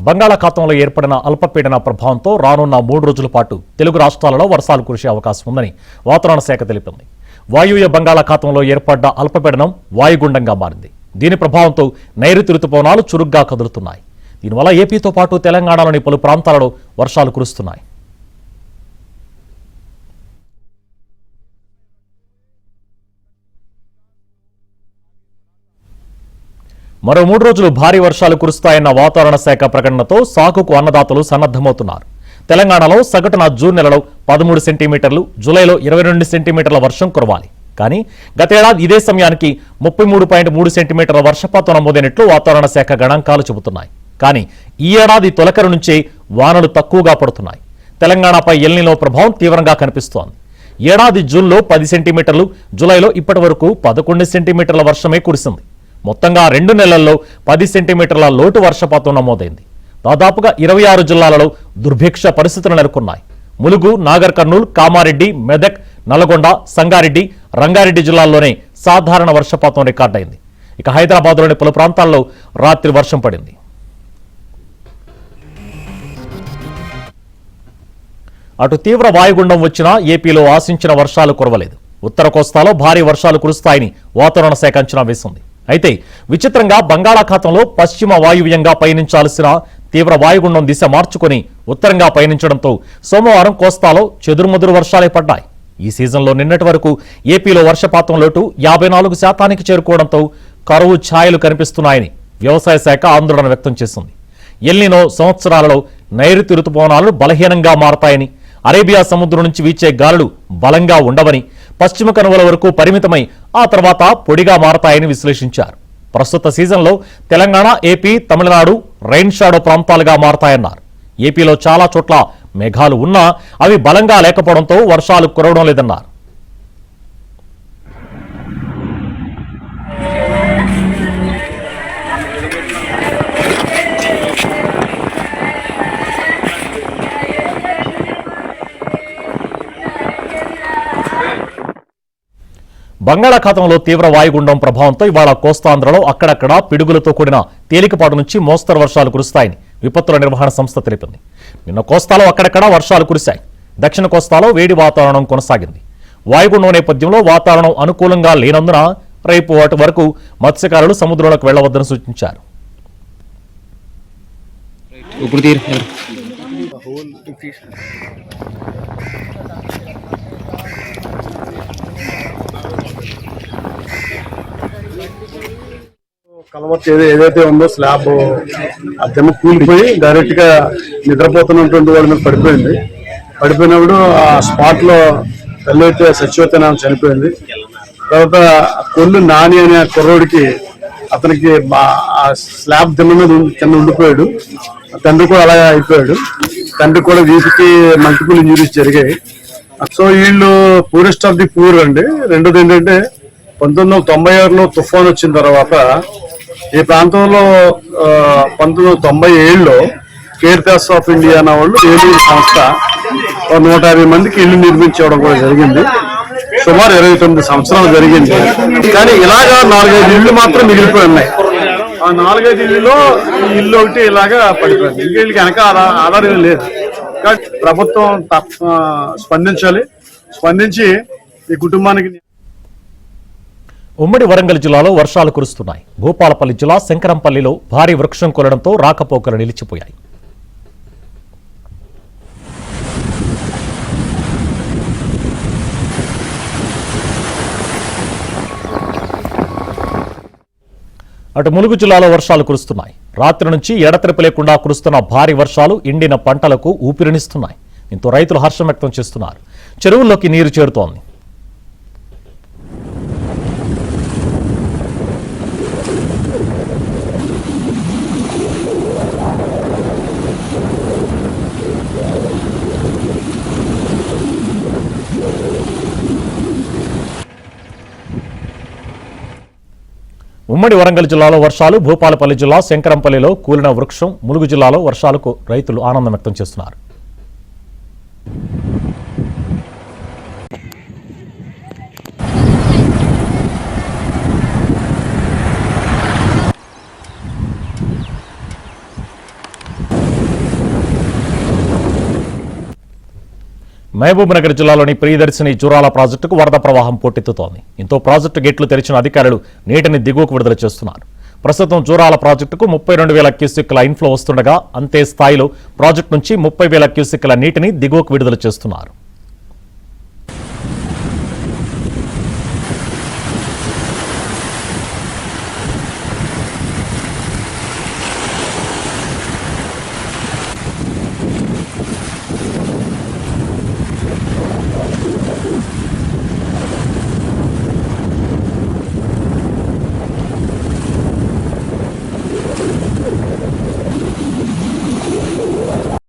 బంగాళాఖాతంలో ఏర్పడిన అల్పపీడన ప్రభావంతో రానున్న 3 రోజుల పాటు తెలుగు రాష్ట్రాలలో వర్షాలు కురిసే అవకాశం ఉందని వాతావరణ శాఖ తెలిపింది. వాయువ్య బంగాళాఖాతంలో ఏర్పడ్డ అల్పపీడనం వాయుగుండంగా మారింది. దీని ప్రభావంతో నైరుతి రుతుపవనాలు చురుగ్గా కదులుతున్నాయి. దీనివల్ల ఏపీతో పాటు తెలంగాణలోని పలు ప్రాంతాలలో వర్షాలు కురుస్తున్నాయి. మరో 3 రోజులు భారీ వర్షాలు కురుస్తాయన్న వాతావరణ శాఖ ప్రకటనతో సాగుకు అన్నదాతలు సన్నద్ధమవుతున్నారు. తెలంగాణలో సగటున జూన్ నెలలో 13 సెంటీమీటర్లు, జూలైలో 22 సెంటీమీటర్ల వర్షం కురవాలి. కానీ గతేడాది ఇదే సమయానికి 33.3 సెంటీమీటర్ల వర్షపాతం నమోదైనట్లు వాతావరణ శాఖ గణాంకాలు చెబుతున్నాయి. కానీ ఈ ఏడాది తొలకరి నుంచే వానలు తక్కువగా పడుతున్నాయి. తెలంగాణపై ఎల్నినో ప్రభావం తీవ్రంగా కనిపిస్తోంది. ఏడాది జూన్లో 10 సెంటీమీటర్లు, జూలైలో ఇప్పటి వరకు 11 సెంటీమీటర్ల వర్షమే కురిసింది. మొత్తంగా 2 నెలల్లో 10 సెంటీమీటర్ల లోటు వర్షపాతం నమోదైంది. దాదాపుగా 26 జిల్లాలలో దుర్భిక్ష పరిస్థితులు నెలకొన్నాయి. ములుగు, నాగర్ కర్నూలు, కామారెడ్డి, మెదక్, నల్గొండ, సంగారెడ్డి, రంగారెడ్డి జిల్లాల్లోనే సాధారణ వర్షపాతం రికార్డైంది. ఇక హైదరాబాద్లోని పలు ప్రాంతాల్లో రాత్రి వర్షం పడింది. అటు తీవ్ర వాయుగుండం వచ్చినా ఏపీలో ఆశించిన వర్షాలు కురవలేదు. ఉత్తర కోస్తాలో భారీ వర్షాలు కురుస్తాయని వాతావరణ శాఖ అంచనా వేసింది. అయితే విచిత్రంగా బంగాళాఖాతంలో పశ్చిమ వాయువ్యంగా పయనించాల్సిన తీవ్ర వాయుగుండం దిశ మార్చుకుని ఉత్తరంగా పయనించడంతో సోమవారం కోస్తాలో చెదురుమదురు వర్షాలే పడ్డాయి. ఈ సీజన్లో నిన్నటి వరకు ఏపీలో వర్షపాతం లోటు 54% చేరుకోవడంతో కరువు ఛాయలు కనిపిస్తున్నాయని వ్యవసాయ శాఖ ఆందోళన వ్యక్తం చేసింది. ఎల్నినో సంవత్సరాలలో నైరుతి రుతుపవనాలు బలహీనంగా మారతాయని, అరేబియా సముద్రం నుంచి వీచే గాలులు బలంగా ఉండవని, పశ్చిమ కనుమల వరకు పరిమితమై ఆ తర్వాత పొడిగా మారతాయని విశ్లేషించారు. ప్రస్తుత సీజన్లో Telangana, AP, Tamil Nadu rain shadow ప్రాంతాలుగా మారతాయన్నారు. ఏపీలో చాలా చోట్ల మేఘాలు ఉన్నా అవి బలంగా లేకపోవడంతో వర్షాలు కురవడం లేదన్నారు. బంగాళాఖాతంలో తీవ్ర వాయుగుండం ప్రభావంతో ఇవాళ కోస్తాంధ్రలో అక్కడక్కడ పిడుగులతో కూడిన తేలికపాటు నుంచి మోస్తరు వర్షాలు కురుస్తాయని విపత్తుల నిర్వహణ సంస్థ తెలిపింది. నిన్న కోస్తాలో అక్కడక్కడ వర్షాలు కురిశాయి. దక్షిణ కోస్తాలో వేడి వాతావరణం కొనసాగింది. వాయుగుండం నేపథ్యంలో వాతావరణం అనుకూలంగా లేనందున రేపు వాటి వరకు మత్స్యకారులు సముద్రంలోకి వెళ్లవద్దని సూచించారు. కలవర్ట్ ఏదైతే ఉందో స్లాబ్ అద్దెమ కూలిపోయి డైరెక్ట్ గా నిద్రపోతున్నటువంటి వాళ్ళ మీద పడిపోయినప్పుడు ఆ స్పాట్ లో తల్లైతే సచివతన చనిపోయింది. తర్వాత కొల్లు నాని అనే కుర్రోడికి అతనికి ఆ స్లాబ్ దిమ్మ మీద కింద ఉండిపోయాడు. తండ్రి కూడా అలాగే అయిపోయాడు. తండ్రి కూడా వీటికి మల్టిపుల్ ఇంజురీస్ జరిగాయి. సో వీళ్ళు పూరెస్ట్ ఆఫ్ ది పూర్ అండి. రెండోది ఏంటంటే 1996లో తుఫాన్ వచ్చిన తర్వాత ఈ ప్రాంతంలో 1997లో కేర్దాస్ ఆఫ్ ఇండియా అన్న వాళ్ళు ఏలూరు సంస్థ 150 మందికి ఇల్లు నిర్మించడం కూడా జరిగింది. సుమారు 29 సంవత్సరాలు జరిగింది. కానీ ఇలాగా 4-5 ఇళ్ళు మాత్రం మిగిలిపోయి ఉన్నాయి. ఆ 4-5 ఇళ్ళలో ఈ ఇల్లు ఒకటి ఇలాగా పడిపోయింది. ఇంకా వీళ్ళకి వెనక ఆధారం లేదు. కానీ ప్రభుత్వం స్పందించి ఈ కుటుంబానికి. ఉమ్మడి వరంగల్ జిల్లాలో వర్షాలు కురుస్తున్నాయి. భూపాలపల్లి జిల్లా శంకరంపల్లిలో భారీ వృక్షం కూలడంతో రాకపోకలు నిలిచిపోయాయి. అటు ములుగు జిల్లాలో వర్షాలు కురుస్తున్నాయి. రాత్రి నుంచి ఎడతెరిపి లేకుండా కురుస్తున్న భారీ వర్షాలు ఎండిన పంటలకు ఊపిరినిస్తున్నాయి. దీంతో రైతులు హర్షం వ్యక్తం చేస్తున్నారు. చెరువుల్లోకి నీరు చేరుతోంది. ఉమ్మడి వరంగల్ జిల్లాలో వర్షాలు, భూపాలపల్లి జిల్లా శంకరంపల్లిలో కూలిన వృక్షం, ములుగు జిల్లాలో వర్షాలకు రైతులు ఆనందం వ్యక్తం చేస్తున్నారు. మహబూబ్నగర్ జిల్లాలోని ప్రియదర్శిని జూరాల ప్రాజెక్టుకు వరద ప్రవాహం పోటెత్తుతోంది. ఇంతో ప్రాజెక్టు గేట్లు తెరిచిన అధికారులు నీటిని దిగువకు విడుదల చేస్తున్నారు. ప్రస్తుతం జూరాల ప్రాజెక్టుకు 32,000 క్యూసెక్కుల ఇన్ఫ్లో వస్తుండగా అంతే స్థాయిలో ప్రాజెక్టు నుంచి 30,000 క్యూసెక్కుల నీటిని దిగువకు విడుదల చేస్తున్నారు.